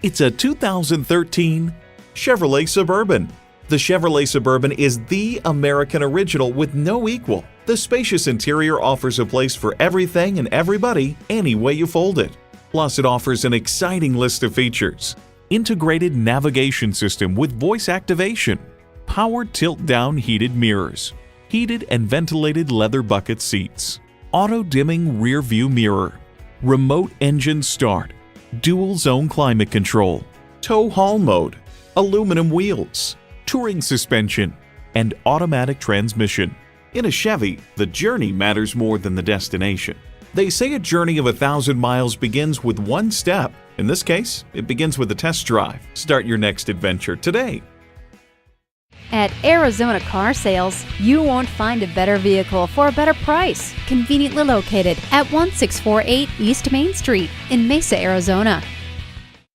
It's a 2013 Chevrolet Suburban. The Chevrolet Suburban is the American original with no equal. The spacious interior offers a place for everything and everybody, any way you fold it. Plus, it offers an exciting list of features. Integrated navigation system with voice activation, power tilt-down heated mirrors, heated and ventilated leather bucket seats, auto-dimming rear-view mirror, remote engine start, dual-zone climate control, tow haul mode, aluminum wheels, touring suspension, and automatic transmission. In a Chevy, the journey matters more than the destination. They say a journey of 1,000 miles begins with one step. In this case, it begins with a test drive. Start your next adventure today. At Arizona Car Sales, you won't find a better vehicle for a better price. Conveniently located at 1648 East Main Street in Mesa, Arizona.